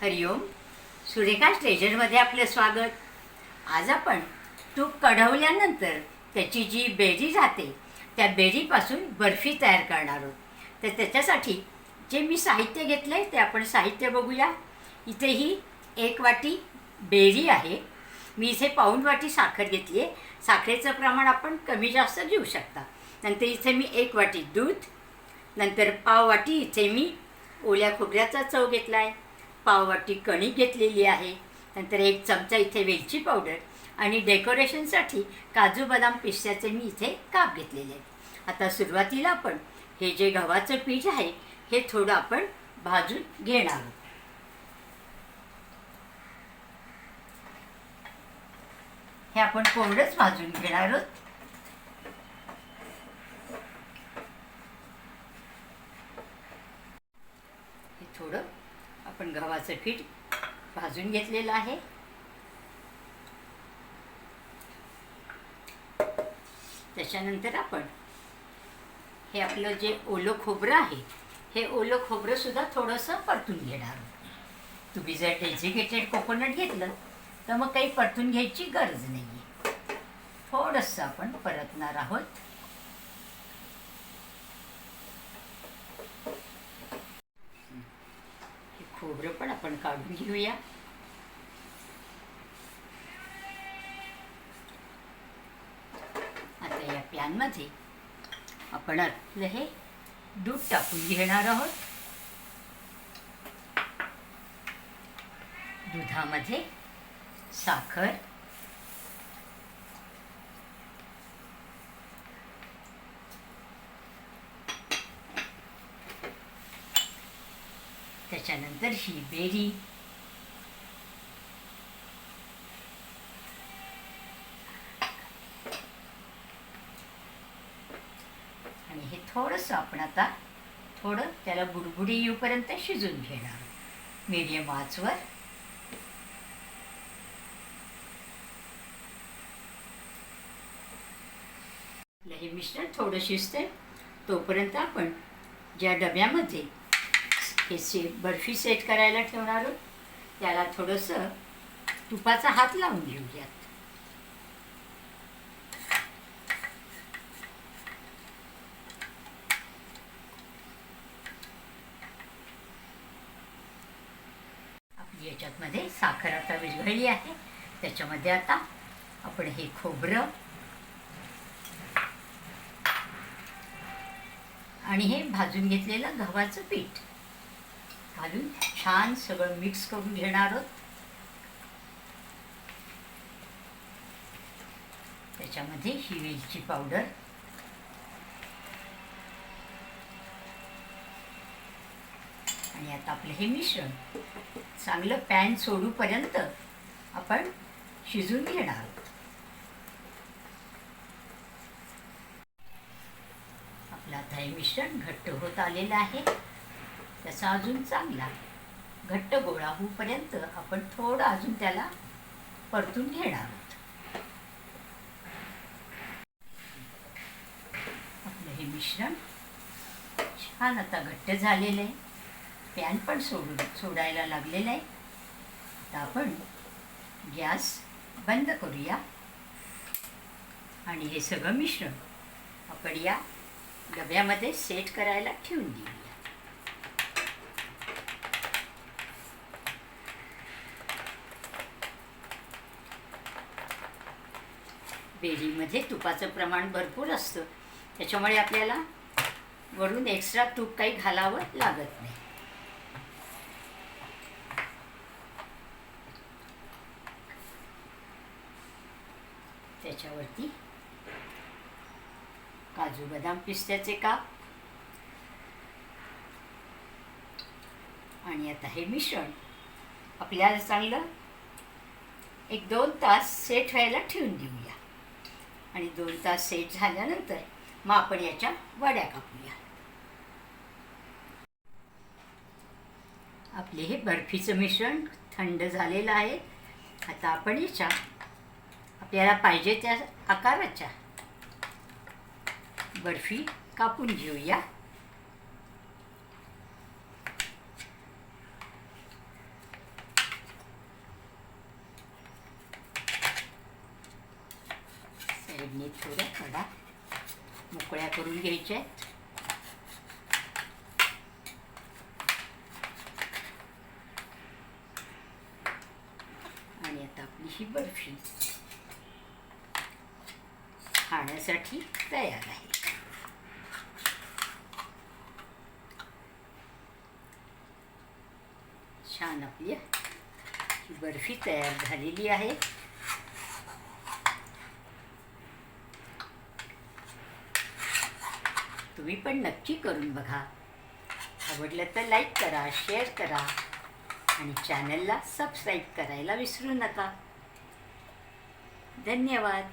हरिओम. सुरेखा स्टेजरमध्ये आपलं स्वागत. आज आपण तूप कढवल्यानंतर त्याची जी बेरी राहते त्या बेरीपासून बर्फी तयार करणार आहोत. तर त्याच्यासाठी जे मी साहित्य घेतलं आहे ते आपण साहित्य बघूया. इथे ही 1 वाटी बेरी आहे. मी इथे पाऊण वाटी साखर घेतली आहे. साखरेचं प्रमाण आपण कमी जास्त घेऊ शकता. नंतर इथे मी 1 वाटी दूध, नंतर पाव वाटी इथे मी ओल्या खोबऱ्याचा चव घेतला आहे, पाव वाटी कणिक घेतलेली आहे, नंतर 1 चमचा इथे वेलची पावडर आणि डेकोरेशनसाठी काजू बदाम पिस्त्याचे मी इथे काप घेतलेले आहेत. आता सुरुवातीला आपण हे जे गव्हाचं पीठ आहे हे थोडं आपण भाजून घेणार आहोत. हे आपण कोरडंच भाजून घेणार आहोत. हे थोडं आपण गव्हाचं पीठ भाजून घेतलेलं आहे. त्याच्यानंतर आपण हे आपलं जे ओलं खोबरं आहे हे ओलं खोबरं सुद्धा थोडंसं परतून घेणार आहोत. तुम्ही जर डेझिकेटेड कोकोनट घेतलं तर मग काही परतून घ्यायची गरज नाही आहे. थोडंसं आपण परतणार आहोत. हे खोबरं पण आपण काढून घेऊया. आता या पॅनमध्ये आपण आपलं हे दूध टाकून घेणार आहोत. दुधामध्ये साखर, त्याच्यानंतर ही बेरी, आणि हे थोडंसं आपण आता थोडं त्याला बुडबुडी येऊपर्यंत शिजून घेणार मीडियम आचवर. हे मिश्रण थोडं शिजते तोपर्यंत आपण ज्या डब्यामध्ये हे बर्फी सेट करायला ठेवणार आहोत त्याला थोडंसं तुपाचा हात लावून घेऊयात. आपली याच्यातमध्ये साखर आता विरघळली आहे. त्याच्यामध्ये आता आपण हे खोबरं आणि हे भाजून घेतलेलं गव्हाचं पीठ घालून छान सगळं मिक्स करून घेणार आहोत. त्याच्यामध्ये ही वेलची पावडर, आणि आता आपलं हे मिश्रण चांगलं पॅन सोडूपर्यंत आपण शिजून घेणार आहोत. आपलं आता हे मिश्रण घट्ट होत आलेलं आहे. त्याचा अजून चांगला घट्ट गोळा होईपर्यंत आपण थोडं अजून त्याला परतून घेणार आहोत. आपलं हे मिश्रण छान आता घट्ट झालेलं आहे. पॅन पण सोडायला लागलेलं आहे. आता आपण गॅस बंद करूया आणि हे सगळं मिश्रण आपण या डब्यामध्ये सेट करायला ठेवून देऊया. बेरीमध्ये तुपाचं प्रमाण भरपूर असतं त्याच्यामुळे आपल्याला वरून एक्स्ट्रा तूप काही घालावं लागत नाही. त्याच्यावरती काजू बदाम पिस्त्याचे काप, आणि आता हे मिश्रण आपल्याला चांगलं 1-2 तास सेट व्हायला ठेवून देऊया. आणि 2 तास सेट झाल्यानंतर मग आपण याच्या वड्या कापूया. आपले हे बर्फीचं मिश्रण थंड झालेलं आहे. आता आपण याच्या आपल्याला पाहिजे त्या आकाराच्या बर्फी कापून घेऊया. साईडने थोड्या कडा मोकळ्या करून घ्यायच्या आहेत. आणि आता आपली ही बर्फी खाण्यासाठी तयार आहे. छान आपली ही बर्फी तयार झालेली आहे. तुम्ही पण नक्की करून बघा. आवडलं तर लाईक करा, शेअर करा आणि चॅनलला सबस्क्राईब करायला विसरू नका. धन्यवाद.